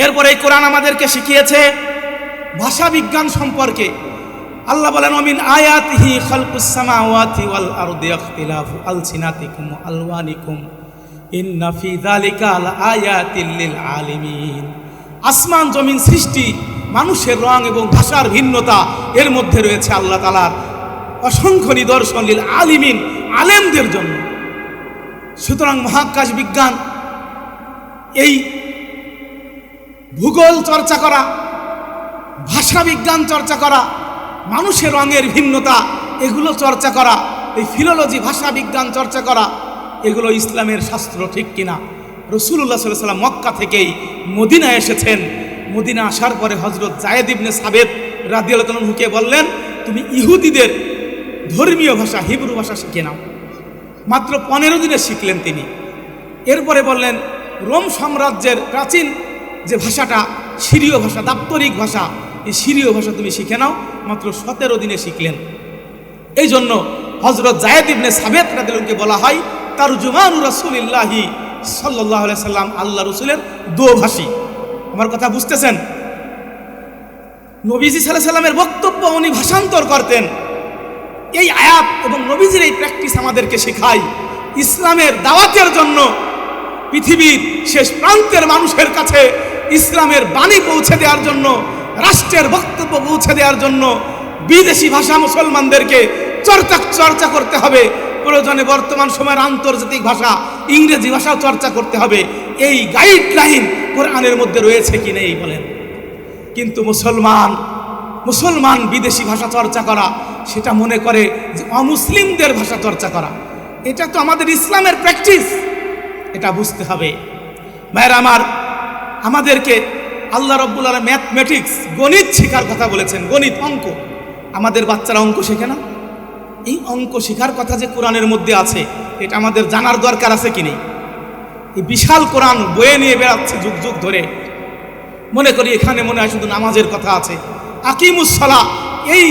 এরপরে এই কোরআন আমাদেরকে শিখিয়েছে ভাষা বিজ্ঞান সম্পর্কে। আল্লাহ বলেন, ওমিন আয়াতিহি খালকুস সামাওয়াতি ওয়াল আরদি ইখতিলাফু আলসিনাতিকুম ওয়া আলওয়ানিকুম ইন্না ফি যালিকা লাআয়াতিল লিল আলিমিন। আসমান জমিন সৃষ্টি, মানুষের রং এবং ভাষার ভিন্নতা, এর মধ্যে রয়েছে আল্লাহ তাআলার অসংখ্য নিদর্শন লিল আলিমিন, আলেমদের জন্য। সুতরাং মহাকাশ বিজ্ঞান, এই ভূগোল চর্চা করা, ভাষা বিজ্ঞান চর্চা করা, মানুষের রঙের ভিন্নতা এগুলো চর্চা করা, এই ফিলোলজি ভাষা বিজ্ঞান চর্চা করা, এগুলো ইসলামের শাস্ত্র, ঠিক কিনা? রাসূলুল্লাহ সাল্লাল্লাহু আলাইহি ওয়াসাল্লাম মক্কা থেকেই মদিনায় এসেছেন। মদিনা আসার পরে হযরত যায়েদ ইবনে সাবিত রাদিয়াল্লাহু আনহুকে বললেন, তুমি ইহুদিদের ধর্মীয় ভাষা হিব্রু ভাষা শিখে নাও। মাত্র 15 দিনে শিখলেন তিনি। এরপরে বললেন, রোম সাম্রাজ্যের প্রাচীন যে ভাষাটা সিরীয় ভাষা, দাপ্তরিক ভাষা, এই সিরীয় ভাষা তুমি শিখে নাও। মাত্র 17 দিনে শিখলেন। এই জন্য হযরত যায়েদ ইবনে সাবিত রাদিয়াল্লাহু আনহুকে বলা হয় তারজুমানু রাসূলিল্লাহি সাল্লাল্লাহু আলাইহি সাল্লাম, আল্লাহ রাসূলের দোভাষী। আমার কথা বুঝতেছেন? নবীজি সাল্লাল্লাহু আলাইহি সাল্লামের বক্তব্য উনি ভাষান্তর করতেন। এই আয়াত এবং নবীজির এই প্র্যাকটিস আমাদেরকে শেখায় ইসলামের দাওয়াতের জন্য, পৃথিবীর শেষ প্রান্তের মানুষের কাছে ইসলামের বাণী পৌঁছে দেওয়ার জন্য, রাষ্ট্রের বক্তব্য পৌঁছে দেওয়ার জন্য বিদেশি ভাষা মুসলমানদেরকে চর্চা করতে হবে। প্রয়োজনে বর্তমান সময়ের আন্তর্জাতিক ভাষা ইংরেজি ভাষাও চর্চা করতে হবে। এই গাইডলাইন কোরআনের মধ্যে রয়েছে কি নেই বলেন? কিন্তু মুসলমান বিদেশি ভাষা চর্চা করা, সেটা মনে করে যে অমুসলিমদের ভাষা চর্চা করা। এটা তো আমাদের ইসলামের প্র্যাকটিস, এটা বুঝতে হবে। ভাইরা আমার, আমাদেরকে আল্লাহ রাব্বুল আলামিন ম্যাথমেটিক্স, গণিত শেখার কথা বলেছেন। গণিত, অঙ্ক, আমাদের বাচ্চারা অঙ্ক শেখে না? এই অঙ্ক শেখার কথা যে কোরআনের মধ্যে আছে, এটা আমাদের জানার দরকার আছে কি নেই? এই বিশাল কোরআন বয়ে নিয়ে বেড়াচ্ছে যুগ যুগ ধরে, মনে করি এখানে মনে হয় শুধু নামাজের কথা আছে। আকিমুস সালাহ, এই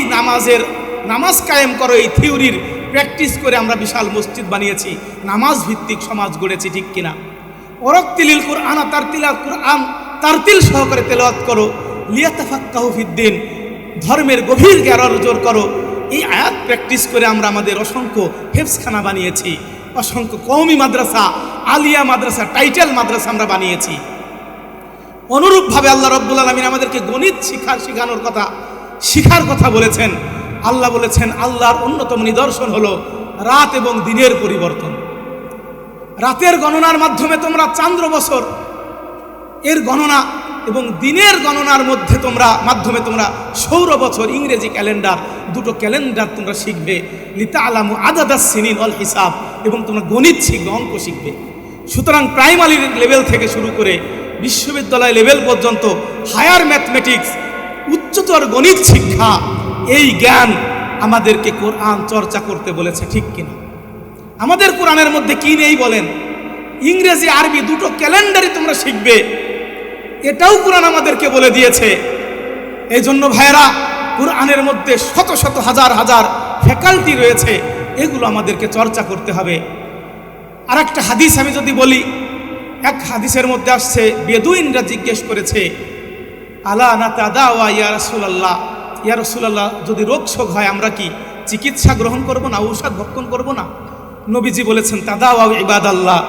নামাজ কায়েম করো, এই থিওরির প্র্যাকটিস করে আমরা বিশাল মসজিদ বানিয়েছি, নামাজ ভিত্তিক সমাজ গড়েছি, ঠিক কিনা? ওয়ারাত্তিলিল কুরআন তারতিলাল কুরআন, তারতিল সহকারে তেলাওয়াত করো, লিয়াতাফাক্কাহু ফিদ্দিন, ধর্মের গভীর জ্ঞান অর্জন করো। এই আয়াত প্র্যাকটিস করে আমরা আমাদের অসংখ্য হেফজখানা বানিয়েছি, অসংখ্য কওমি মাদ্রাসা, আলিয়া মাদ্রাসা, টাইটেল মাদ্রাসা আমরা বানিয়েছি। অনুরূপভাবে আল্লাহ রাব্বুল আলামিন আমাদেরকে গণিত শিখার কথা বলেছেন। আল্লাহ বলেছেন, আল্লাহর অন্যতম নিদর্শন হলো রাত এবং দিনের পরিবর্তন। রাতের গণনার মাধ্যমে তোমরা চান্দ্র বছর এর গণনা এবং দিনের গণনার মাধ্যমে তোমরা সৌর বছর, ইংরেজি ক্যালেন্ডার, দুটো ক্যালেন্ডার তোমরা শিখবে। লিতাআলামু আদাদাস সিনিন ওয়াল হিসাব, এবং তোমরা গণিত শিখবে, অঙ্ক শিখবে। সুতরাং প্রাইমারি লেভেল থেকে শুরু করে বিশ্ববিদ্যালয় লেভেল পর্যন্ত হায়ার ম্যাথমেটিক্স, উচ্চতর গণিত শিক্ষা, এই জ্ঞান আমাদেরকে কোরআন চর্চা করতে বলেছে, ঠিক কিনা? আমাদের কোরআনের মধ্যে কি নেই বলেন? ইংরেজি আরবি দুটো ক্যালেন্ডারই তোমরা শিখবে, এটাও কোরআন আমাদেরকে বলে দিয়েছে। এই জন্য ভাইরা, কোরআনের মধ্যে শত শত হাজার হাজার ফ্যাকাল্টি রয়েছে, এগুলো আমাদেরকে চর্চা করতে হবে। আর একটা হাদিস আমি যদি বলি, এক হাদিসের মধ্যে আসছে, বেদুইনরা জিজ্ঞেস করেছে, আলা নাতাদাওয়া ইয়া রাসূলুল্লাহ, ইয়া রাসূলুল্লাহ, যদি রোগ শোক হয় আমরা কি চিকিৎসা গ্রহণ করব না, ঔষধ ভক্ষণ করব না? নবীজি বলেছেন, তাদাওয়া ইবাদাল্লাহ,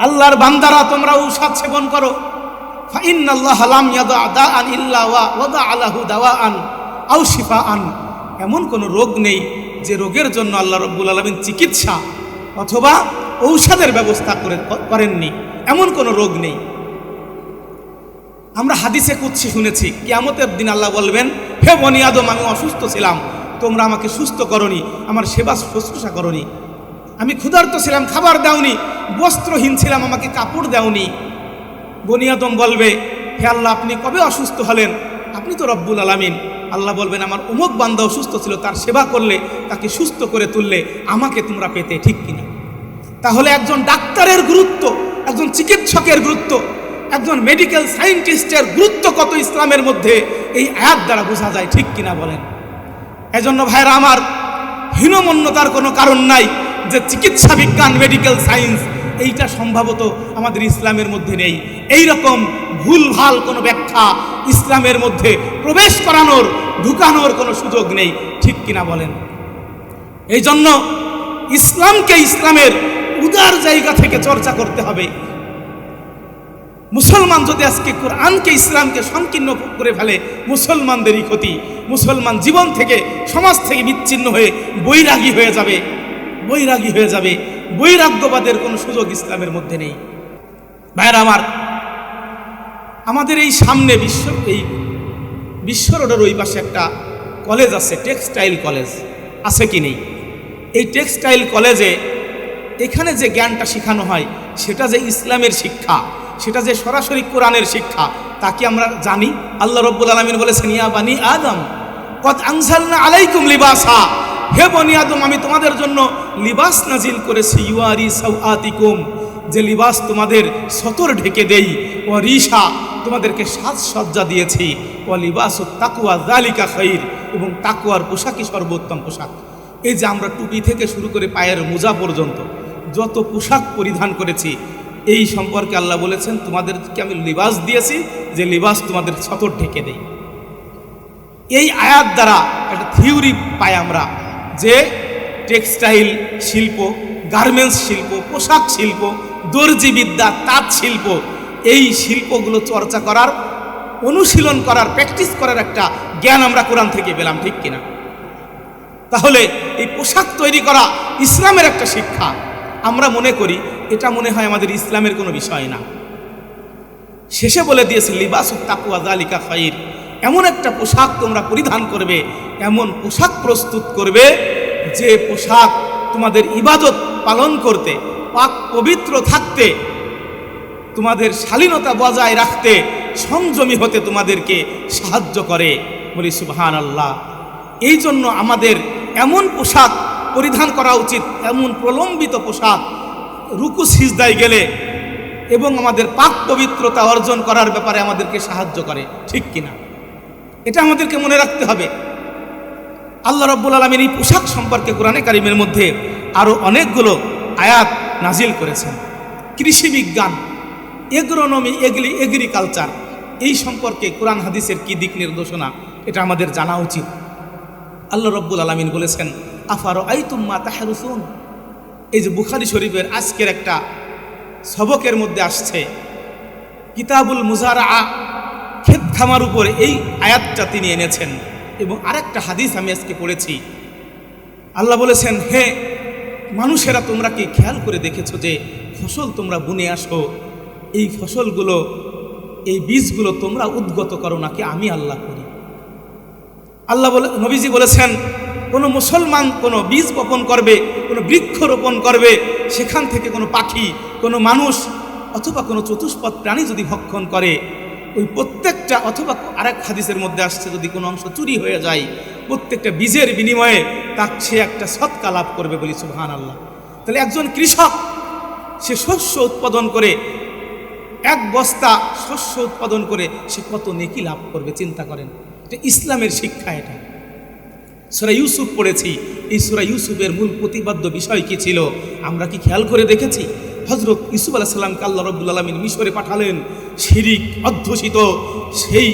আল্লাহর বান্দারা তোমরা ঔষধ সেবন করো। ফা ইন্নাল্লাহা লাম ইয়াদা দাআন ইল্লা ওয়াদা আলাহু দাওয়াআন আও শিফাআন, এমন কোনো রোগ নেই যে রোগের জন্য আল্লাহ রাব্বুল আলামিন চিকিৎসা অথবা ঔষধের ব্যবস্থা করেননি, এমন কোনো রোগ নেই। আমরা হাদিসে কুদসি শুনেছি, কিয়ামতের দিন আল্লাহ বলবেন, হে বনি আদম, আমি অসুস্থ ছিলাম, তোমরা আমাকে সুস্থ করনি, আমার সেবা শুশ্রূষা করনি। আমি ক্ষুধার্ত ছিলাম, খাবার দাওনি, বস্ত্রহীন ছিলাম, আমাকে কাপড় দাওনি। বনি আদম বলবে, হে আল্লাহ, আপনি কবে অসুস্থ হলেন? আপনি তো রব্বুল আলামিন। আল্লাহ বলবেন, আমার অমুক বান্দা অসুস্থ ছিল, তার সেবা করলে, তাকে সুস্থ করে তুললে আমাকে তোমরা পেতে, ঠিক কিনা? তাহলে একজন ডাক্তারের গুরুত্ব, একজন চিকিৎসকের গুরুত্ব, একজন মেডিকেল সায়েন্টিস্টের গুরুত্ব কত ইসলামের মধ্যে এই আয়াত দ্বারা বোঝা যায়, ঠিক কিনা বলেন? এজন্য ভাইরা আমার, হীনমন্যতার কোনো কারণ নাই যে চিকিৎসা বিজ্ঞান, মেডিকেল সায়েন্স এইটা সম্ভবত আমাদের ইসলামের মধ্যে নেই। এই রকম ভুলভাল কোনো ব্যাখ্যা ইসলামের মধ্যে প্রবেশ করানোর, ঢুকানোর কোনো সুযোগ নেই, ঠিক কিনা বলেন? এই জন্য ইসলামকে ইসলামের উদার জায়গা থেকে চর্চা করতে হবে। মুসলমান যদি আজকে কোরআনকে, ইসলামকে সংকীর্ণ করে ফেলে, মুসলমানদেরই ক্ষতি। মুসলমান জীবন থেকে, সমাজ থেকে বিচ্ছিন্ন হয়ে বৈরাগী হয়ে যাবে, বৈরাগী হয়ে যাবে। বৈরাগ্যবাদের কোনো সুযোগ ইসলামের মধ্যে নেই। ভাইরা আমার, আমাদের এই সামনে বিশ্ব রোডের ওই পাশে একটা কলেজ আছে, টেক্সটাইল কলেজ, আছে কি নেই? এই টেক্সটাইল কলেজে এখানে যে জ্ঞানটা শেখানো হয় সেটা যে ইসলামের শিক্ষা, সেটা যে সরাসরি কোরআনের শিক্ষা, তা কি আমরা জানি? আল্লাহ রাব্বুল আলামিন বলেছেন, ইয়া বানি আদম কদ আনজালনা আলাইকুম লিবাসা, হে বনি আদম, আমি তোমাদের জন্য লিবাস নাজিল করেছি, ইউয়ারি সাওআতিকুম, যে লিবাস তোমাদের সতর ঢেকে দেই, ও রিশা, তোমাদেরকে সাজসজ্জা দিয়েছি, ও লিবাসুত তাকওয়া যালিকা খাইর, এবং তাকওয়ার পোশাকই সর্বোত্তম পোশাক। এই যে আমরা টুপি থেকে শুরু করে পায়ের মোজা পর্যন্ত যত পোশাক পরিধান করেছি, এই সম্পর্কে আল্লাহ বলেছেন, তোমাদেরকে আমি লিবাস দিয়েছি, যে লিবাস তোমাদের সতর ঢেকে দেই। এই আয়াত দ্বারা একটা থিওরি পাই আমরা যে টেক্সটাইল শিল্প, গার্মেন্টস শিল্প, পোশাক শিল্প, দর্জি বিদ্যা, তাঁত শিল্প, এই শিল্পগুলো চর্চা করার, অনুশীলন করার, প্র্যাকটিস করার একটা জ্ঞান আমরা কোরআন থেকে পেলাম, ঠিক কিনা? তাহলে এই পোশাক তৈরি করা ইসলামের একটা শিক্ষা। আমরা মনে করি এটা মনে হয় আমাদের ইসলামের কোনো বিষয় না। শেষে বলে দিয়েছে, লিবাসুত তাকওয়া যালিকা খাইর, এমন একটা পোশাক তোমরা পরিধান করবে, এমন পোশাক প্রস্তুত করবে যে পোশাক তোমাদের ইবাদত পালন করতে, পাক পবিত্র থাকতে, তোমাদের শালীনতা বজায় রাখতে, সংযমী হতে তোমাদেরকে সাহায্য করে। বলি সুবহানাল্লাহ। এই জন্য আমাদের এমন পোশাক পরিধান করা উচিত, এমন প্রলম্বিত পোশাক রুকু সিজদায় গেলে এবং আমাদের পাক পবিত্রতা অর্জন করার ব্যাপারে আমাদেরকে সাহায্য করে, ঠিক কিনা? এটা আমাদেরকে মনে রাখতে হবে। আল্লাহ রাব্বুল আলামিন এই পোশাক সম্পর্কে কোরআনে কারিমের মধ্যে আরও অনেকগুলো আয়াত নাজিল করেছেন। কৃষি বিজ্ঞান, এগ্রোনমি, এগ্রিকালচার, এই সম্পর্কে কোরআন হাদিসের কি দিক নির্দেশনা, এটা আমাদের জানা উচিত। আল্লাহ রাব্বুল আলামিন বলেছেন, আফারাআইতুম মা তাহরুসুন, এই যে বুখারী শরীফের আজকের একটা সবকের মধ্যে আসছে, কিতাবুল মুজারাআ, ক্ষেত খামার উপরে এই আয়াতটা তিনি এনেছেন। এবং আরেকটা হাদিস আমি আজকে পড়েছি, আল্লাহ বলেছেন, হে মানুষেরা, তোমরা কি খেয়াল করে দেখেছো যে ফসল তোমরা বুনে আসো, এই ফসলগুলো, এই বীজগুলো তোমরা উদ্গত করো নাকি আমি আল্লাহ করি? আল্লাহ বলে, নবীজি বলেছেন, কোনো মুসলমান কোনো বীজ বপন করবে, কোনো বৃক্ষ রোপণ করবে, সেখান থেকে কোনো পাখি, কোনো মানুষ অথবা কোনো চতুষ্পদ প্রাণী যদি ভক্ষণ করে, ওই প্রত্যেকটা, অথবা আরেক হাদিসের মধ্যে আসছে, যদি কোনো অংশ চুরি হয়ে যায়, প্রত্যেকটা বীজের বিনিময়ে সে একটা সৎকা লাভ করবে। বলি সুবহানাল্লাহ। তাহলে একজন কৃষক, সে শস্য উৎপাদন করে, এক বস্তা শস্য উৎপাদন করে সে কত নেকি লাভ করবে, চিন্তা করেন। এটা ইসলামের শিক্ষা। এটা সূরা ইউসুফ পড়েছি, এই সূরা ইউসুফের মূল প্রতিপাদ্য বিষয় কি ছিল আমরা কি খেয়াল করে দেখেছি? হযরত ইউসুফ আলাইহিস সালামকে আল্লাহ রাব্বুল আলামিন মিশরে পাঠালেন, শিরিক অধ্যুষিত সেই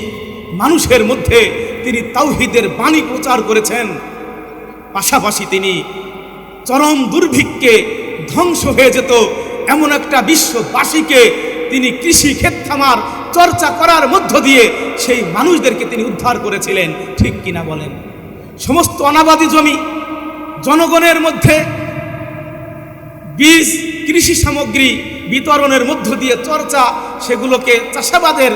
মানুষের মধ্যে তিনি তাওহীদের বাণী প্রচার করেছেন। পাশাপাশি তিনি চরম দুর্ভিক্ষে ধ্বংস হয়ে যেত এমন একটা বিশ্ববাসীকে তিনি কৃষি ক্ষেত খামার চর্চা করার মধ্য দিয়ে সেই মানুষদেরকে তিনি উদ্ধার করেছিলেন, ঠিক কিনা বলেন? সমস্ত অনাবাদী জমি জনগণের মধ্যে বীজ, কৃষি সামগ্রী বিতরণের মধ্য দিয়ে চর্চা, সেগুলোকে চাষাবাদের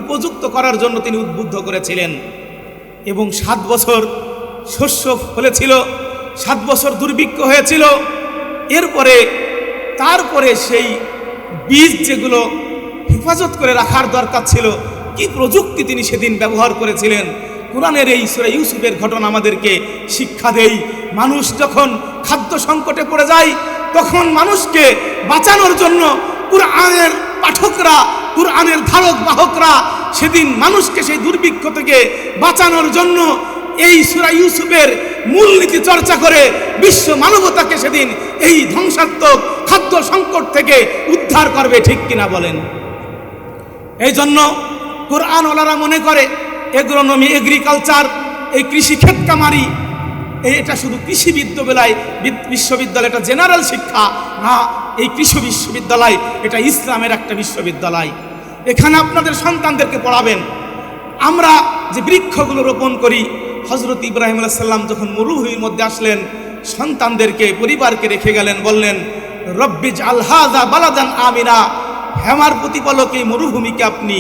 উপযুক্ত করার জন্য তিনি উদ্বুদ্ধ করেছিলেন। এবং 7 বছর শস্য ফলেছিল, 7 বছর দুর্ভিক্ষ হয়েছিল। তারপরে সেই বীজ যেগুলো হেফাজত করে রাখার দরকার ছিল, কি প্রযুক্তি তিনি সেদিন ব্যবহার করেছিলেন। কোরআনের এই সূরা ইউসুফের ঘটনা আমাদেরকে শিক্ষা দেয়। মানুষ যখন খাদ্য সংকটে পড়ে যায়, তখন মানুষকে বাঁচানোর জন্য কুরআনের পাঠকরা, কুরআনের ধারক বাহকরা সেদিন মানুষকে সেই দুর্ভিক্ষ থেকে বাঁচানোর জন্য এই সূরা ইউসুফের মূলনীতি চর্চা করে বিশ্ব মানবতাকে সেদিন এই ধ্বংসাত্মক খাদ্য সংকট থেকে উদ্ধার করবে, ঠিক কিনা বলেন? এই জন্য কোরআনওয়ালারা মনে করে এগ্রোনমি, এগ্রিকালচার, এই কৃষি ক্ষেত কামারি, এটা শুধু কৃষি বিশ্ববিদ্যালয়, এটা জেনারেল শিক্ষা না। এই কৃষি বিশ্ববিদ্যালয় এটা ইসলামের একটা বিশ্ববিদ্যালয়। এখানে আপনাদের সন্তানদেরকে পড়াবেন। আমরা যে বৃক্ষগুলো রোপণ করি, হযরত ইব্রাহিম আলাইহিস সালাম যখন মরুভূমির মধ্যে আসলেন, সন্তানদেরকে, পরিবারকে রেখে গেলেন, বললেন রব্বিজআল হাযা বালাদান আমিনা, হে আমার প্রতিপালক, এই মরুভূমিকে আপনি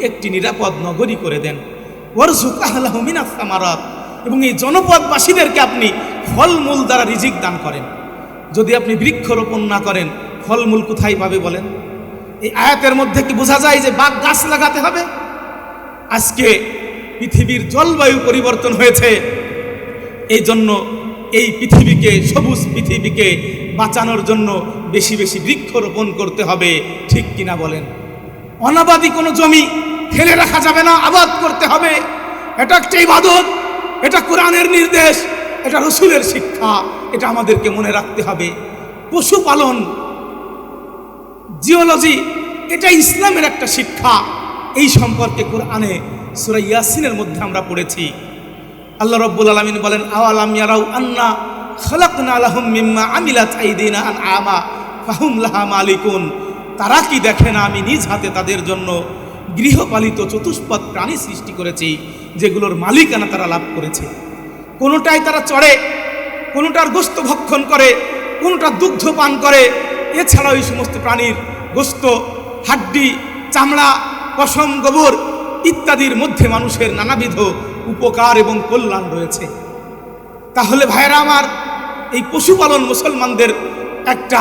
একটি নিরাপদ নগরী করে দেন। ওয়ারযুক আহলাহু মিনাস সামারাত, এবং এই জনপদবাসীদেরকে আপনি ফলমূল দ্বারা রিজিক দান করেন। যদি আপনি বৃক্ষরোপণ না করেন, ফলমূল কোথায় পাবে বলেন? এই আয়াতের মধ্যে কি বোঝা যায় যে বাগ গাছ লাগাতে হবে? আজকে পৃথিবীর জলবায়ু পরিবর্তন হয়েছে, এই জন্য এই পৃথিবীকে, সবুজ পৃথিবীকে বাঁচানোর জন্য বেশি বেশি বৃক্ষরোপণ করতে হবে, ঠিক কিনা বলেন? অনাবাদি কোনো জমি ফেলে রাখা যাবে না, আবাদ করতে হবে। এটা একটা ইবাদত, এটা কোরআনের নির্দেশ, এটা রসুলের শিক্ষা, এটা আমাদেরকে মনে রাখতে হবে। পশুপালন, জিওলজি, এটা ইসলামের একটা শিক্ষা। এই সম্পর্কে কোরআনে সূরা ইয়াসিনের মধ্যে আমরা পড়েছি। আল্লাহ রাব্বুল আলামিন বলেন, আওয়ালাম ইয়ারাউ আন্না খালাকনা লাহুম মিম্মা আমিলাত আইদিনা আনআমা ফাহুম লাহা মালিকুন, তারা কি দেখে না আমি নিজ হাতে তাদের জন্য গৃহপালিত চতুষ্পদ প্রাণী সৃষ্টি করেছি, যেগুলোর মালিকানা তারা লাভ করেছে। কোনোটায় তারা চড়ে, কোনোটার গোস্ত ভক্ষণ করে, কোনোটা দুগ্ধ পান করে। এছাড়াও এই সমস্ত প্রাণীর গোস্ত, হাড্ডি, চামড়া, পশম, গোবর ইত্যাদির মধ্যে মানুষের নানাবিধ উপকার এবং কল্যাণ রয়েছে। তাহলে ভাইরা আমার, এই পশুপালন মুসলমানদের একটা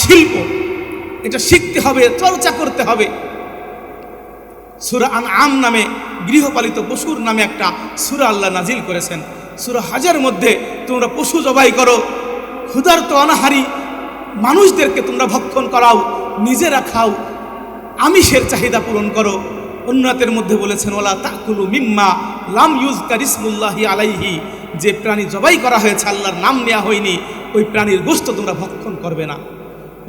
শিল্প, এটা শিখতে হবে, চর্চা করতে হবে। সূরা আনআম নামে, গৃহপালিত পশুর নামে একটা সূরা আল্লাহ নাজিল করেছেন। সূরা হজের মধ্যে তোমরা পশু জবাই করো, ক্ষুধার্ত অনাহারী মানুষদেরকে তোমরা ভক্ষণ করাও, নিজেরা খাও, আমিষের চাহিদা পূরণ করো। অন্যতের মধ্যে বলেছেন ওয়ালা তাকুলু মিম্মা লাম ইউযকার ইসমুল্লাহি আলাইহি, যে প্রাণী জবাই করা হয়েছে, আল্লাহর নাম নেওয়া হয়নি, ওই প্রাণীর গোশত তোমরা ভক্ষণ করবে না।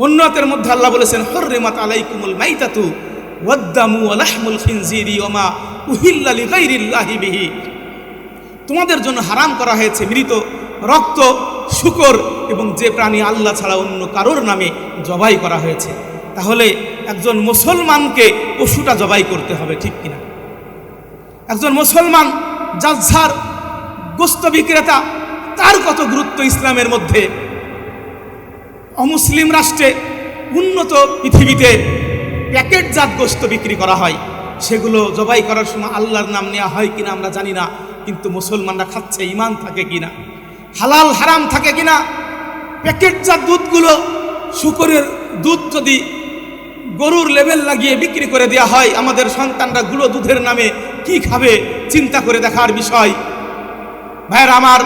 অন্যতের মধ্যে আল্লাহ বলেছেন হুররিমাত আলাইকুমুল মাইতাতু ওয়াদ-দামু ওয়া লাহমুল খিনজিরি ওয়া মা উহিল্লা লিগাইরিল্লাহি বিহি, তোমাদের জন্য হারাম করা হয়েছে মৃত, রক্ত, শূকর এবং যে প্রাণী আল্লাহ ছাড়া অন্য কারোর নামে জবাই করা হয়েছে। তাহলে একজন মুসলমানকে পশুটা জবাই করতে হবে, ঠিক কিনা? একজন মুসলমান জাজ্জার গোস্ত বিক্রেতা, তার কত গুরুত্ব ইসলামের মধ্যে। অমুসলিম রাষ্ট্রে, উন্নত পৃথিবীতে প্যাকেটজাত গোস্ত বিক্রি করা হয়, সেগুলো জবাই করার সময় আল্লাহর নাম নেওয়া হয় কিনা আমরা জানি না, কিন্তু মুসলমানরা খাচ্ছে, ঈমান থাকে কিনা, হালাল হারাম থাকে কিনা। প্যাকেটজাত দুধগুলো, শূকরের দুধ যদি গরুর লেবেল লাগিয়ে বিক্রি করে দেওয়া হয়, আমাদের সন্তানরা গুঁড়ো দুধের নামে কি খাবে, চিন্তা করে দেখার বিষয়। ভাইয়েরা আমার,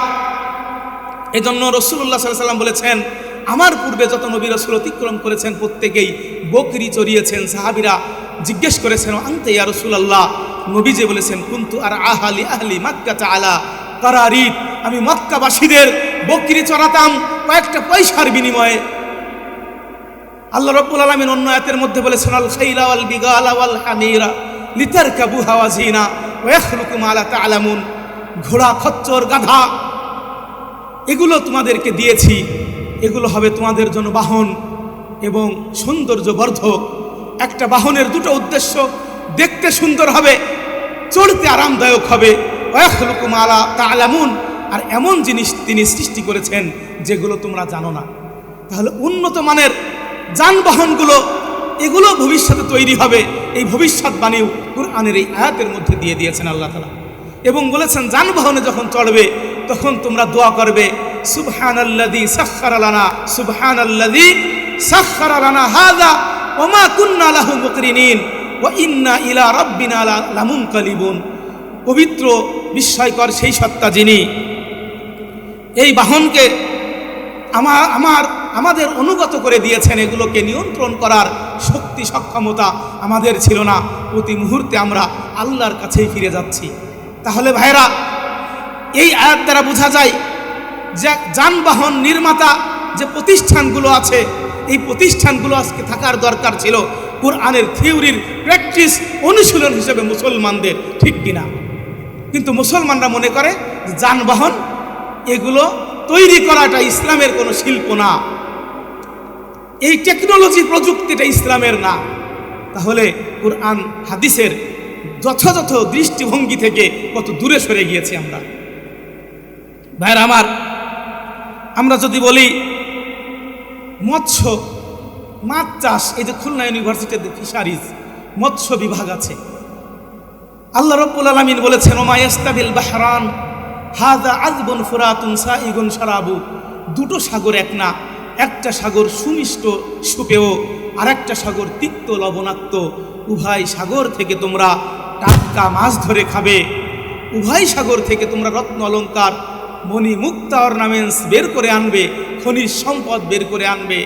এজন্য রাসূলুল্লাহ সাল্লাল্লাহু আলাইহি ওয়াসাল্লাম বলেছেন, আমার পূর্বে যত নবী রাসূল অতিক্রম করেছেন প্রত্যেকেই বকরি চড়িয়েছেন। সাহাবীরা জিজ্ঞেস করেছেন, আনতা ইয়া রাসূলুল্লাহ, নবীজি বলেছেন, কুনতু আর আহলি আহলি মক্কা তাআলা কারারিত, আমি মক্কাবাসীদের বকরি চড়াতাম কয়েকটা পয়সার বিনিময়ে। আল্লাহ রাব্বুল আলামিন অন্য আয়াতের মধ্যে বলেছেন, আল খাইলা ওয়াল বিগালা ওয়াল হামিরা লিতারকাবুহা ওয়া জিনা ওয়া ইয়াখলুকু মা লা তা'লামুন, ঘোড়া, খচ্চর, গাধা, এগুলো তোমাদেরকে দিয়েছি, এগুলো হবে তোমাদের জন্য বাহন এবং সৌন্দর্য বর্ধক। একটা বাহনের দুটো উদ্দেশ্য, দেখতে সুন্দর হবে, চড়তে আরামদায়ক হবে, ওয়া ইয়াখলুকু মা লা তা'লামুন, আর এমন জিনিস তিনি সৃষ্টি করেছেন যেগুলো তোমরা জানো না। তাহলে উন্নত মানের যানবাহনগুলো, এগুলো ভবিষ্যতে তৈরি হবে। এই ভবিষ্যৎবাণীও কুরআনের এই আয়াতের মধ্যে দিয়ে দিয়েছেন আল্লাহ তাআলা, এবং বলেছেন যানবাহনে যখন চড়বে তখন তোমরা দোয়া করবে, সুবহানাল্লাযী সাখখারা লানা, সুবহানাল্লাযী সাখখারা লানা হাযা ওয়া মা কুন্না লাহু মুকরিনিন ওয়া ইন্না ইলা রাব্বিনা লামুনকালিবুন। পবিত্র, বিস্ময়কর সেই সত্তা যিনি এই বাহনকে আমাদের অনুগত করে দিয়েছেন, এগুলোকে নিয়ন্ত্রণ করার শক্তি সক্ষমতা আমাদের ছিল না। প্রতি মুহূর্তে আমরা আল্লাহর কাছেই ফিরে যাচ্ছি। তাহলে ভাইরা, এই আয়াত দ্বারা বোঝা যায় যে যানবাহন নির্মাতা যে প্রতিষ্ঠানগুলো আছে এই প্রতিষ্ঠানগুলো আজকে থাকার দরকার ছিল কোরআনের থিওরির প্র্যাকটিস অনুশীলন হিসেবে মুসলমানদের, ঠিক কিনা? কিন্তু মুসলমানরা মনে করে যানবাহন এগুলো তৈরি করাটা ইসলামের কোনো শিল্প না, এই টেকনোলজি প্রযুক্তিটা ইসলামের না। তাহলে কোরআন হাদিসের যথাযথ দৃষ্টিভঙ্গি থেকে কত দূরে সরে গিয়েছি আমরা। ভাইরা আমার, আমরা যদি বলি মৎস্য মাছ চাষ, এই যে খুলনা ইউনিভার্সিটিতে ফিশারিজ মৎস্য বিভাগ আছে, আল্লাহ রাব্বুল আলামিন বলেছেন ওমা ইয়াস্তাবিল বাহরান হাযা আযবুন ফুরাতুন সাইগুন শারাবু, দুটো সাগর এক না, একটা সাগর সুমিষ্ট সুপেয় আর একটা সাগর তিক্ত লবণাক্ত, উভয় সাগর থেকে তোমরা টাটকা মাছ ধরে খাবে, উভয় সাগর থেকে তোমরা রত্ন অলঙ্কার মণি মুক্তা অর্নামেন্টস বের করে আনবে, খনিজ সম্পদ বের করে আনবে,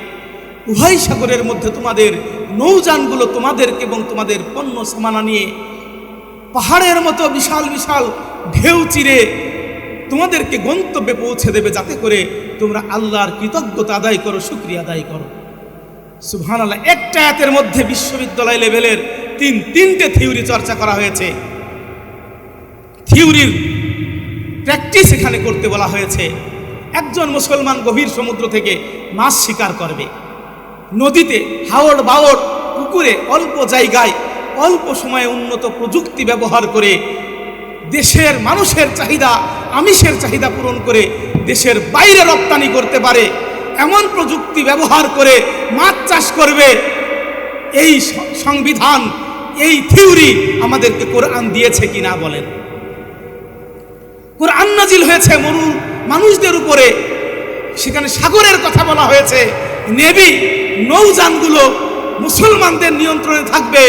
উভয় সাগরের মধ্যে তোমাদের নৌযানগুলো তোমাদেরকে এবং তোমাদের পণ্য সামানা নিয়ে পাহাড়ের মতো বিশাল বিশাল ঢেউ চিরে তোমাদেরকে গন্তব্যে পৌঁছে দেবে, যাতে করে তোমরা আল্লাহর কৃতজ্ঞতা আদায় করো, শুকরিয়া আদায় করো। সুবহানাল্লাহ, একটা আয়াতের মধ্যে বিশ্ববিদ্যালয় লেভেলের তিনটে থিওরি চর্চা করা হয়েছে, থিওরির প্র্যাকটিস এখানে করতে বলা হয়েছে। একজন মুসলমান গভীর সমুদ্র থেকে মাছ শিকার করবে, নদীতে হাওড় বাওড় পুকুরে অল্প জায়গায় অল্প সময়ে উন্নত প্রযুক্তি ব্যবহার করে দেশের মানুষের চাহিদা, আমিষের চাহিদা পূরণ করে দেশের বাইরে রপ্তানি করতে পারে এমন প্রযুক্তি ব্যবহার করে মাছ চাষ করবে। এই সংবিধান, এই থিওরি আমাদেরকে কোরআন দিয়েছে কিনা বলেন? কোরআন নাজিল হয়েছে মরুর মানুষদের উপরে, সেখানে সাগরের কথা বলা হয়েছে, নেভি নৌযানগুলো মুসলমানদের নিয়ন্ত্রণে থাকবে।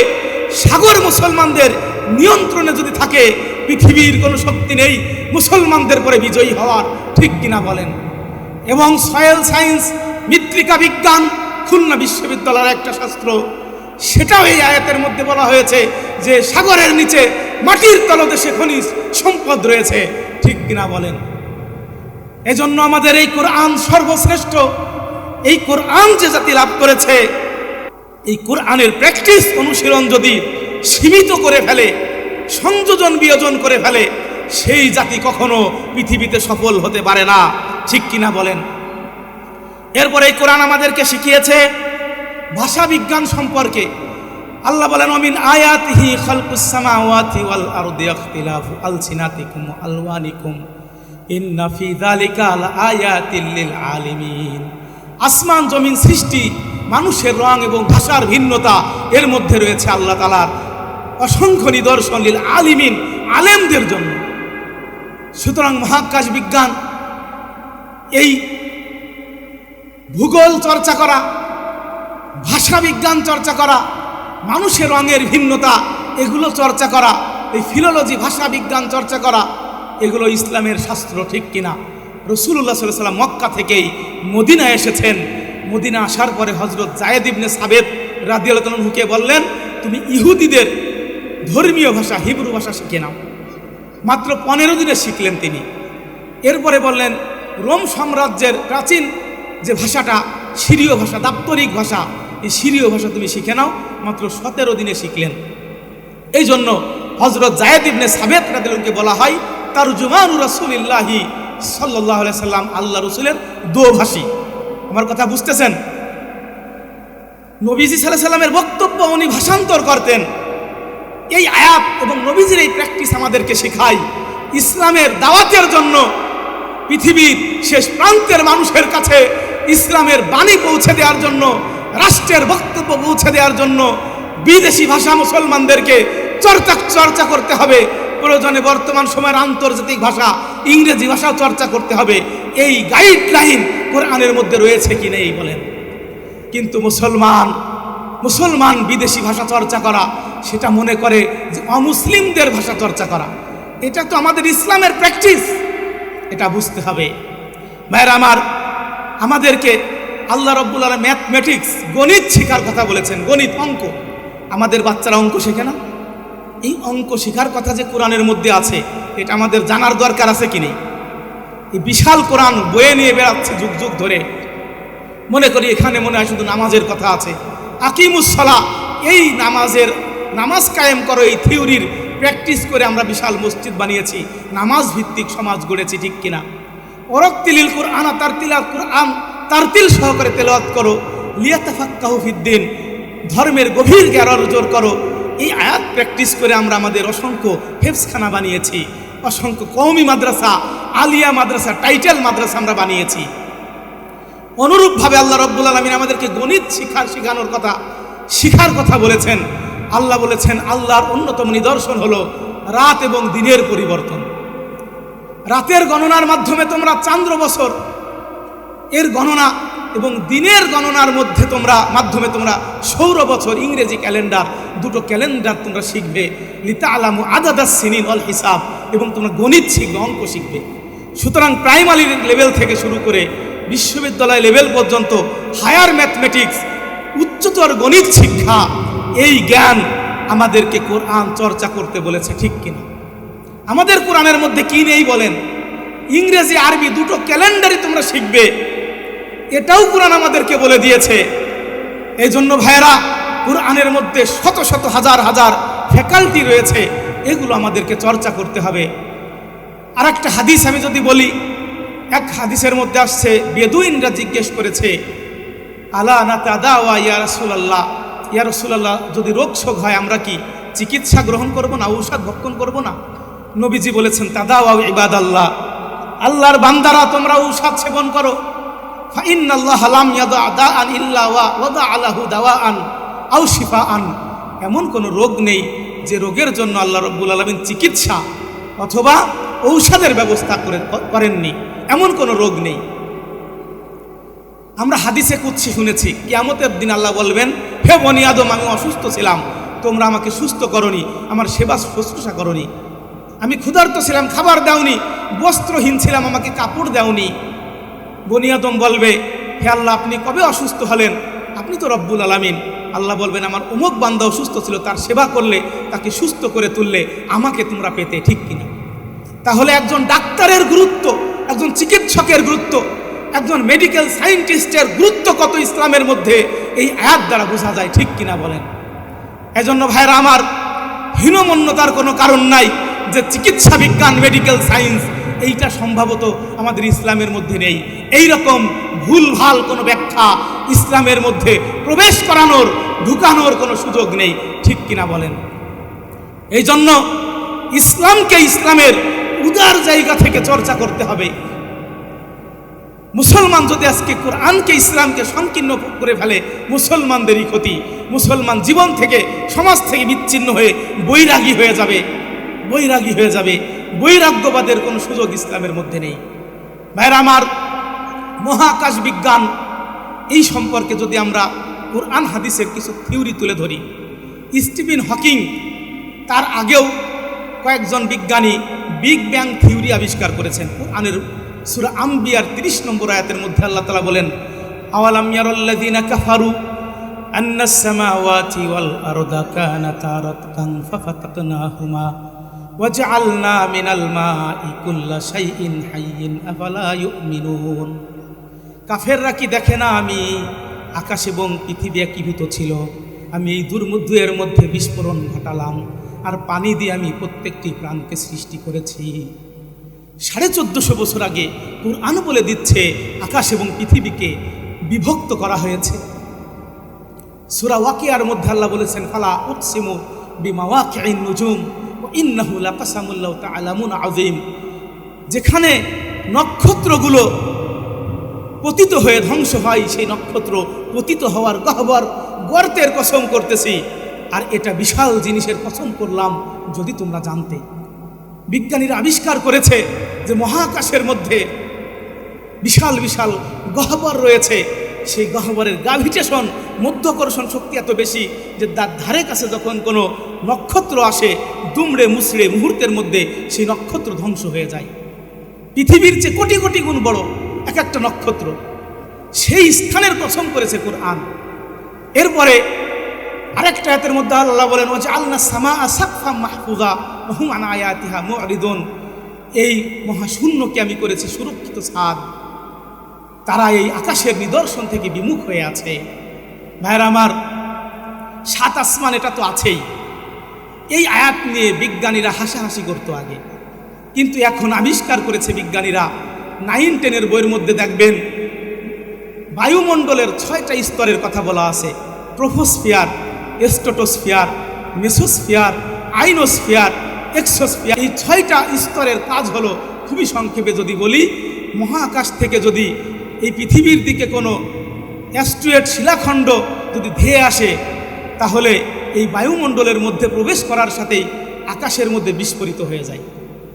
সাগর মুসলমানদের নিয়ন্ত্রণে যদি থাকে, পৃথিবীর কোনো শক্তি নেই মুসলমানদের পরে বিজয়ী হওয়ার, ঠিক কিনা বলেন? এবং সয়েল সায়েন্স, মৃত্তিকা বিজ্ঞান খুলনা বিশ্ববিদ্যালয়ের একটা শাস্ত্র, সেটাও এই আয়াতের মধ্যে বলা হয়েছে যে সাগরের নিচে মাটির তলদেশে খনিজ সম্পদ রয়েছে, ঠিক কিনা বলেন? এজন্য আমাদের এই কোরআন সর্বশ্রেষ্ঠ। এই কোরআন যে জাতি লাভ করেছে, এই কোরআনের প্র্যাকটিস অনুশীলন যদি সীমিত করে ফেলে, সংযোজন বিয়োজন করে ফেলে, সেই জাতি কখনো পৃথিবীতে সফল হতে পারে না, ঠিক কিনা বলেন? এরপরে এই কোরআন আমাদেরকে শিখিয়েছে ভাষা বিজ্ঞান সম্পর্কে। আল্লাহ বলেন ওমিন আয়াতিহি খালকুস সামাওয়াতি ওয়াল আরদি ইখতিলাফু আলসিনাতিকুম ওয়া আলওয়ানিকুম ইন্না ফি যালিকা লাআয়াতিল লিল আলিমিন। আসমান জমিন সৃষ্টি, মানুষের রং এবং ভাষার ভিন্নতা, এর মধ্যে রয়েছে আল্লাহ তাআলার অসংখ্য নিদর্শন লিল আলিমিন, আলেমদের জন্য। সুতরাং মহাকাশ বিজ্ঞান, এই ভূগোল চর্চা করা, ভাষা বিজ্ঞান চর্চা করা, মানুষের রঙের ভিন্নতা এগুলো চর্চা করা, এই ফিলোলজি ভাষা বিজ্ঞান চর্চা করা, এগুলো ইসলামের শাস্ত্র, ঠিক কিনা? রাসূলুল্লাহ সাল্লাল্লাহু আলাইহি ওয়াসাল্লাম মক্কা থেকেই মদিনায় এসেছেন। মদিনা আসার পরে হযরত যায়েদ ইবনে সাবিত রাদিয়াল্লাহু তাআলা আনহুকে বললেন, তুমি ইহুদিদের ধর্মীয় ভাষা হিব্রু ভাষা শিখে নাও। মাত্র 15 দিনে শিখলেন তিনি। এরপরে বললেন রোম সাম্রাজ্যের প্রাচীন যে ভাষাটা সিরীয় ভাষা, দাপ্তরিক ভাষা, এই সিরীয় ভাষা তুমি শিখে নাও। মাত্র 17 দিনে শিখলেন। এই জন্য হযরত যায়েদ ইবনে সাবিত রাদিয়াল্লাহু আনহুকে বলা হয় তারজুমানু রাসূলিল্লাহি সাল্লাল্লাহু আলাইহি সাল্লাম, আল্লাহ রাসূলের দোভাষী। আমার কথা বুঝতেছেন? নবীজি সাল্লাল্লাহু আলাইহি সাল্লামের বক্তব্য উনি ভাষান্তর করতেন। এই আয়াত এবং নবীজির এই প্র্যাকটিস আমাদেরকে শেখায় ইসলামের দাওয়াতের জন্য পৃথিবীর শেষ প্রান্তের মানুষের কাছে ইসলামের বাণী পৌঁছে দেওয়ার জন্য, রাষ্ট্রের বক্তব্য পৌঁছে দেওয়ার জন্য বিদেশি ভাষা মুসলমানদেরকে চর্চা করতে হবে। প্রয়োজনে বর্তমান সময়ের আন্তর্জাতিক ভাষা ইংরেজি ভাষাও চর্চা করতে হবে। এই গাইডলাইন কোরআনের মধ্যে রয়েছে কি নেই বলেন? কিন্তু মুসলমান বিদেশি ভাষা চর্চা করা, সেটা মনে করে যে অমুসলিমদের ভাষা চর্চা করা। এটা তো আমাদের ইসলামের প্র্যাকটিস, এটা বুঝতে হবে। ভাইরা আমার, আমাদেরকে আল্লাহ রাব্বুল আলামিন ম্যাথমেটিক্স, গণিত শেখার কথা বলেছেন, গণিত, অঙ্ক। আমাদের বাচ্চারা অঙ্ক শেখে না? এই অঙ্ক শেখার কথা যে কোরআনের মধ্যে আছে, এটা আমাদের জানার দরকার আছে কি নেই? এই বিশাল কোরআন বয়ে নিয়ে বেড়াচ্ছে যুগ যুগ ধরে, মনে করি এখানে মনে হয় শুধু নামাজের কথা আছে। আকিমুস সালাহ, এই নামাজ কায়েম করো, এই থিওরির প্র্যাকটিস করে আমরা বিশাল মসজিদ বানিয়েছি, নামাজ ভিত্তিক সমাজ গড়েছি, ঠিক কিনা? ওয়ারাত্তিলিল কুরআন, কুরআন তারতিল সহকারে তেলাওয়াত করো, লিয়াতাফাক্কাহু ফিদ্দিন, ধর্মের গভীর জ্ঞান অর্জন করো। এই আয়াত প্র্যাকটিস করে আমরা আমাদের অসংখ্য হেফজখানা বানিয়েছি, অসংখ্য কওমি মাদ্রাসা, আলিয়া মাদ্রাসা, টাইটেল মাদ্রাসা আমরা বানিয়েছি। অনুরূপভাবে আল্লাহ রাব্বুল আলামিন আমাদেরকে গণিত শিখার কথা বলেছেন। আল্লাহ বলেছেন আল্লাহর অন্যতম নিদর্শন হলো রাত এবং দিনের পরিবর্তন। রাতের গণনার মাধ্যমে তোমরা চান্দ্র বছর এর গণনা এবং দিনের গণনার মাধ্যমে তোমরা সৌর বছর, ইংরেজি ক্যালেন্ডার, দুটো ক্যালেন্ডার তোমরা শিখবে। লিতাআলামু আদাদাস সিনিন ওয়াল হিসাব, এবং তোমরা গণিত শিখবে, অঙ্ক শিখবে। সুতরাং প্রাইমারি লেভেল থেকে শুরু করে বিশ্ববিদ্যালয় লেভেল পর্যন্ত হায়ার ম্যাথমেটিক্স, উচ্চতর গণিত শিক্ষা, এই জ্ঞান আমাদেরকে কোরআন চর্চা করতে বলেছে, ঠিক কিনা? আমাদের কোরআনের মধ্যে কি নেই বলেন? ইংরেজি আরবি দুটো ক্যালেন্ডারই তোমরা শিখবে, এটাও কোরআন আমাদেরকে বলে দিয়েছে। এই জন্য ভাইয়েরা, কোরআনের মধ্যে শত শত হাজার হাজার ফ্যাকাল্টি রয়েছে, এগুলো আমাদেরকে চর্চা করতে হবে। আর একটা হাদিস আমি যদি বলি, এক হাদিসের মধ্যে আসছে, বেদুইনরা জিজ্ঞেস করেছে, আলা নাতাদাওয়া ইয়া রাসূলুল্লাহ, ইয়া রাসূলুল্লাহ, যদি রোগ শোক হয় আমরা কি চিকিৎসা গ্রহণ করব না, ঔষধ ভক্ষণ করব না? নবীজি বলেছেন, তাদাওয়া ইবাদাল্লাহ, আল্লাহর বান্দারা তোমরা ঔষধ সেবন করো। ফাইন্নাল্লাহা লাম ইয়াদা দাআন ইল্লা ওয়াদা আলাহু দাওয়াআন আও শিফাআন, এমন কোনো রোগ নেই যে রোগের জন্য আল্লাহ রাব্বুল আলামিন চিকিৎসা অথবা ঔষধের ব্যবস্থা করেননি, এমন কোনো রোগ নেই। আমরা হাদিসে কুদসি শুনেছি, কিয়ামতের দিন আল্লাহ বলবেন, হে বনি আদম, আমি অসুস্থ ছিলাম, তোমরা আমাকে সুস্থ করনি, আমার সেবা শুশ্রূষা করনি। আমি ক্ষুধার্ত ছিলাম, খাবার দাওনি, বস্ত্রহীন ছিলাম, আমাকে কাপড় দাওনি। বনি আদম বলবে, হে আল্লাহ, আপনি কবে অসুস্থ হলেন? আপনি তো রব্বুল আলামিন। আল্লাহ বলবেন, আমার অমুক বান্দা অসুস্থ ছিল, তার সেবা করলে, তাকে সুস্থ করে তুললে আমাকে তোমরা পেতে, ঠিক কিনা? তাহলে একজন ডাক্তারের গুরুত্ব, একজন চিকিৎসকের গুরুত্ব, একজন মেডিকেল সায়েন্টিস্টের গুরুত্ব কত ইসলামের মধ্যে এই আয়াত দ্বারা বোঝা যায়, ঠিক কিনা বলেন? এজন্য ভাইরা আমার, হীনমন্যতার কোনো কারণ নাই যে চিকিৎসা বিজ্ঞান, মেডিকেল সায়েন্স, এইটা সম্ভবত আমাদের ইসলামের মধ্যে নেই। এই রকম ভুলভাল কোনো ব্যাখ্যা ইসলামের মধ্যে প্রবেশ করানোর, ঢুকানোর কোনো সুযোগ নেই, ঠিক কিনা বলেন? এই জন্য ইসলামকে ইসলামের উদার জায়গা থেকে চর্চা করতে হবে। মুসলমান যদি আজকে কোরআনকে, ইসলামকে সংকীর্ণ করে ফেলে, মুসলমানদেরই ক্ষতি। মুসলমান জীবন থেকে, সমাজ থেকে বিচ্ছিন্ন হয়ে বৈরাগী হয়ে যাবে। বৈরাগ্যবাদের কোনো সুযোগ ইসলামের মধ্যে নেই। ভাইরা আমার, মহাকাশ বিজ্ঞান, এই সম্পর্কে যদি আমরা কোরআন হাদিসের কিছু থিওরি তুলে ধরি, স্টিফেন হকিং, তার আগেও কয়েকজন বিজ্ঞানী বিগ ব্যাং থিওরি আবিষ্কার করেছেন। কোরআনের সূরা আম্বিয়ার 30 নম্বর আয়াতের মধ্যে আল্লাহ তাআলা বলেন, আওয়ালাম ইয়ারাল্লাযীনা কাফারু আন্নাস সামাওয়াতি ওয়াল আরদা কানাতা রাতকান ফাফাতাকনাহুমা ওয়াজআলনা মিনাল মাই কুল্লা শাইইন হাইয়িন আফালা ইউমিনুন। কাফেররা কি দেখে না আমি আকাশ এবং পৃথিবী একীভূত ছিল, আমি এই দুর্মধ্যের মধ্যে বিস্ফোরণ ঘটালাম, আর পানি দিয়ে আমি প্রত্যেকটি প্রাণকে সৃষ্টি করেছি। 1450 বছর আগে কুরআন বলে দিচ্ছে আকাশ এবং পৃথিবীকে বিভক্ত করা হয়েছে। সূরা ওয়াকিয়ার মধ্যে আল্লাহ বলেছেন, ফালা উকসিমু বিমাওয়াকিন নুজুম ওয়া ইন্নাহু লাকাসামুল লাউ তাআলামুন আযীম। যেখানে নক্ষত্রগুলো পতিত হয়ে ধ্বংস হয়, সেই নক্ষত্র পতিত হওয়ার গর্তের কসম করতেছি, আর এটা বিশাল জিনিসের কসম করলাম যদি তোমরা জানতে। বিজ্ঞানীরা আবিষ্কার করেছে যে মহাকাশের মধ্যে বিশাল বিশাল গহ্বর রয়েছে। সেই গহ্বরের গ্র্যাভিটেশন, মধ্যাকর্ষণ শক্তি এত বেশি যে তার ধারে কাছে যখন কোনো নক্ষত্র আসে, দুমড়ে মুচড়ে মুহূর্তের মধ্যে সেই নক্ষত্র ধ্বংস হয়ে যায়। পৃথিবীর চেয়ে কোটি কোটি গুণ বড় এক একটা নক্ষত্র, সেই স্থানের কসম করেছে কোরআন। এরপরে আরেকটা আয়াতের মধ্যে আল্লাহ বলেন, ওয়াজআলনা সামাআ সাকফাম মাহফুজা ওয়া হুম আন আয়াতিহা মুরিদুন। এই মহাশূন্যকে আমি করেছি সুরক্ষিত ছাদ। তারা এই আকাশের নিদর্শন থেকে বিমুখ হয়ে আছে। ভাইরা আমার, 7 আসমান এটা তো আছেই। এই আয়াত নিয়ে বিজ্ঞানীরা হাসাহাসি করতো আগে, কিন্তু এখন আবিষ্কার করেছে বিজ্ঞানীরা। 9-10 বইয়ের মধ্যে দেখবেন বায়ুমণ্ডলের 6টা স্তরের কথা বলা আছে। Troposphere, stratosphere, mesosphere, ionosphere, exosphere. এই 6টা স্তরের কাজ হলো, খুবই সংক্ষেপে যদি বলি, মহাকাশ থেকে যদি এই পৃথিবীর দিকে কোনো অ্যাস্ট্রয়েড শিলাখণ্ড যদি ধেয়ে আসে, তাহলে এই বায়ুমণ্ডলের মধ্যে প্রবেশ করার সাথেই আকাশের মধ্যে বিস্ফোরিত হয়ে যায়।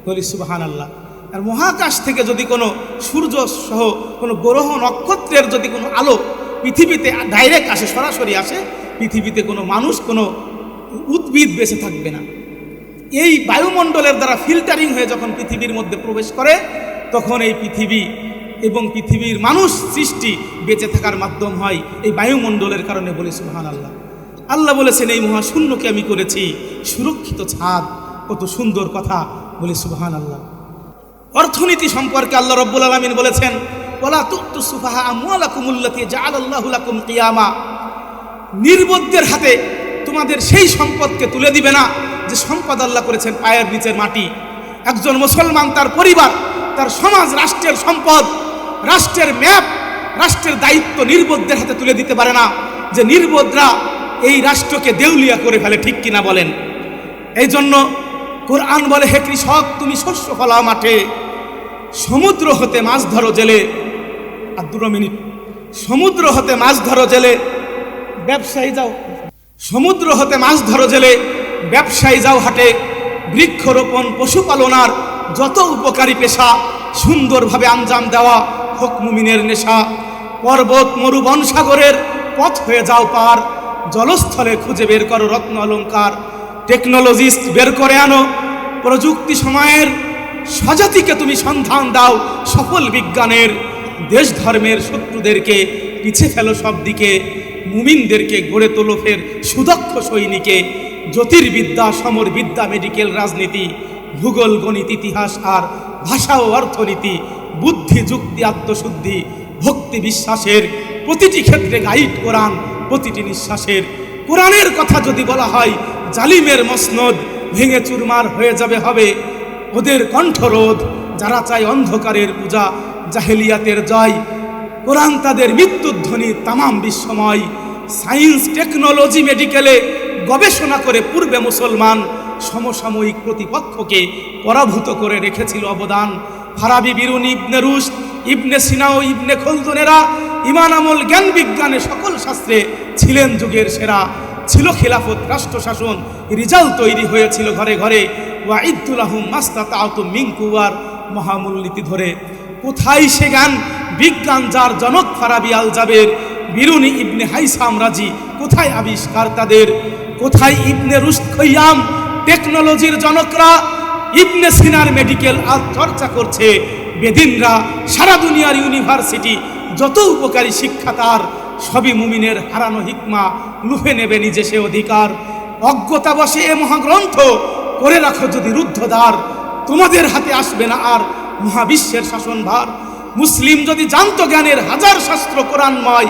বলি সুবহানাল্লাহ। আর মহাকাশ থেকে যদি কোনো সূর্য সহ কোনো গ্রহ নক্ষত্রের যদি কোনো আলো পৃথিবীতে ডাইরেক্ট আসে, সরাসরি আসে, পৃথিবীতে কোনো মানুষ, কোনো উদ্ভিদ বেঁচে থাকবে না। এই বায়ুমণ্ডলের দ্বারা ফিল্টারিং হয়ে যখন পৃথিবীর মধ্যে প্রবেশ করে, তখন এই পৃথিবী এবং পৃথিবীর মানুষ সৃষ্টি বেঁচে থাকার মাধ্যম হয় এই বায়ুমণ্ডলের কারণে। বলি সুবহানাল্লাহ। আল্লাহ বলেছেন, এই মহাশূন্যকে আমি করেছি সুরক্ষিত ছাদ। কত সুন্দর কথা, বলি সুবহানাল্লাহ। অর্থনীতি সম্পর্কে আল্লাহ রাব্বুল আলামিন বলেছেন, ওয়ালা তুতু সুফাহা আমওয়ালাকুমুল্লাতী জাআলাল্লাহু লাকুম কিয়ামা। নির্বোধদের হাতে তোমাদের সেই সম্পদকে তুলে দিবে না যে সম্পদ আল্লাহ করেছেন পায়ের নিচের মাটি। একজন মুসলমান তার পরিবার, তার সমাজ, রাষ্ট্রের সম্পদ, রাষ্ট্রের ম্যাপ, রাষ্ট্রের দায়িত্ব নির্বোধদের হাতে তুলে দিতে পারে না, যে নির্বোধরা এই রাষ্ট্রকে দেউলিয়া করে ফেলে। ঠিক কিনা বলেন? এই জন্য কোরআন বলে, হে কৃষক, তুমি শস্য ফলাও মাঠে, সমুদ্র হতে মাছ ধরো জেলে। আর 2 মিনিট। সমুদ্র হতে মাছ ধরো জেলে, ব্যবসায়ী যাও। সমুদ্র হতে মাছ ধরো জেলে, ব্যবসায়ী যাও হাটে। বৃক্ষরোপণ, পশুপালনার যত উপকারী পেশা সুন্দরভাবে আঞ্জাম দেওয়া হোক মুমিনের নেশা। পর্বত, মরুবন, সাগরের পথ হয়ে যাও পার। জলস্থলে খুঁজে বের করো রত্ন অলঙ্কার। টেকনোলজিস্ট বের করে আনো প্রযুক্তি সময়ের। স্বজাতিকে তুমি সন্ধান দাও সফল বিজ্ঞানের। দেশ ধর্মের শত্রুদেরকে পিছে ফেলো সব দিকে। মুমিনদেরকে গড়ে তোলো ফের সুদক্ষ সৈনিকে। জ্যোতির্বিদ্যা, সমরবিদ্যা, মেডিকেল, রাজনীতি, ভূগোল, গণিত, ইতিহাস আর ভাষা ও অর্থনীতি, বুদ্ধি, যুক্তি, আত্মশুদ্ধি, ভক্তি, বিশ্বাসের প্রতিটি ক্ষেত্রে গাইড কোরআন। প্রতিটি নিঃশ্বাসের কোরআনের কথা যদি বলা হয়, জালিমের মসনদ ভেঙে চুরমার হয়ে যাবে হবে ওদের কণ্ঠরোধ। যারা চায় অন্ধকারের পূজা, জাহেলিয়াতের জয়, কোরআন তাদের মৃত্যুধ্বনি তামাম বিশ্বময়। সায়েন্স, টেকনোলজি, মেডিকেলে গবেষণা করে পূর্বে মুসলমান সমসাময়িক প্রতিপক্ষকে পরাভূত করে রেখেছিল অবদান। ফারাবি, বিরুনি, ইবনে রুশদ, ইবনে সিনা ও ইবনে খলদুনেরা ইমান, আমল, জ্ঞান, বিজ্ঞানে সকল শাস্ত্রে ছিলেন যুগের সেরা। ছিল খিলাফত, রাষ্ট্র শাসন, রিজাল তৈরি হয়েছিল ঘরে ঘরে। ওয়াইদুলাহুম মাস্তাতাতুম মিন কুওয়ার, মহামূলনীতি ধরে। কোথায় সে জ্ঞান বিজ্ঞান যার জনক ফারাবি, আল জাবের, বিরুনি, ইবনে হাইসাম রাজি, কোথায় আবিষ্কার তাদের? কোথায় ইবনে রুশদ, খৈয়াম, টেকনোলজির জনকরা? ইবনে সিনার মেডিকেল আজ চর্চা করছে বেদিনরা। সারা দুনিয়ার ইউনিভার্সিটি, যত উপকারী শিক্ষা তার, সবই মুমিনের হারানো হিকমা। লুফে নেবে নিজে সে অধিকার। অজ্ঞতা বসে এ মহাগ্রন্থ করে রাখো যদি রুদ্ধদ্বার, তোমাদের হাতে আসবে না আর মহাবিশ্বের শাসনভার। মুসলিম যদি জানতো জ্ঞানের হাজার শাস্ত্র কোরআনময়,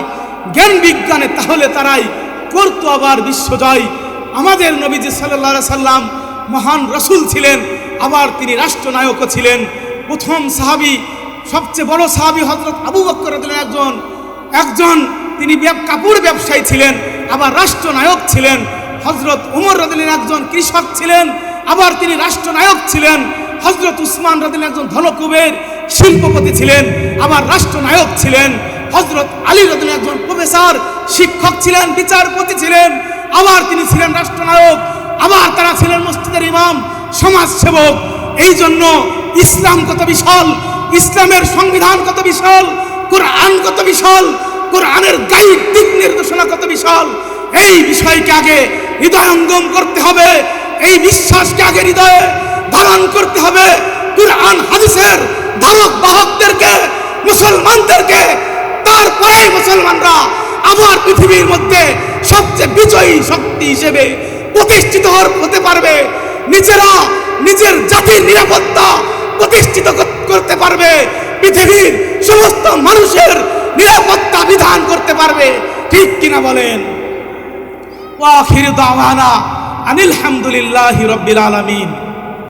জ্ঞান বিজ্ঞানে, তাহলে তারাই করতো আবার বিশ্বজয়। আমাদের নবীজি সাল্লাল্লাহু আলাইহি সাল্লাম মহান রসুল ছিলেন, আবার তিনি রাষ্ট্রনায়কও ছিলেন। প্রথম সাহাবী, সবচেয়ে বড় সাহাবী হযরত আবু বকর রাদিয়াল্লাহু একজন তিনি কাপড় ব্যবসায়ী ছিলেন, আবার রাষ্ট্রনায়ক ছিলেন। হযরত ওমর রাদিয়াল্লাহু একজন কৃষক ছিলেন, আবার তিনি রাষ্ট্রনায়ক ছিলেন। হযরত উসমান রাদিয়াল্লাহু একজন ধনকুবের শিল্পপতি ছিলেন, আবার রাষ্ট্রনায়ক ছিলেন। হযরত আলী রাদিয়াল্লাহু একজন প্রফেসর, শিক্ষক ছিলেন, বিচারপতি ছিলেন, আবার তিনি ছিলেন রাষ্ট্রনায়ক। আবার তারা ছিলেন মসজিদের ইমাম, সমাজসেবক। এই জন্য ইসলাম কত বিশাল, ইসলামের সংবিধান কত বিশাল, কোরআন কত বিশাল, কোরআনের গাইড, দিক নির্দেশনা কত বিশাল। এই বিষয়কে আগে হৃদয়ঙ্গম করতে হবে, এই বিশ্বাসকে আগে হৃদয়ে ধারণ করতে হবে। কোরআন হাদিসের ধারক বাহকদেরকে, মুসলমানদেরকে, তারপরে মুসলমানরা আবার পৃথিবীর মধ্যে সবচেয়ে বিজয়ী শক্তি হিসেবে প্রতিষ্ঠিত হতে পারবে। নিজেরা নিজের জাতির নিরাপত্তা প্রতিষ্ঠিত করতে পারবে। পৃথিবীর সমস্ত মানুষের নিরাপত্তা বিধান করতে পারবে। ঠিক কিনা বলেন? ওয়া আখিরু দাওয়ানা আনিল হামদুলিল্লাহি রাব্বিল আলামিন।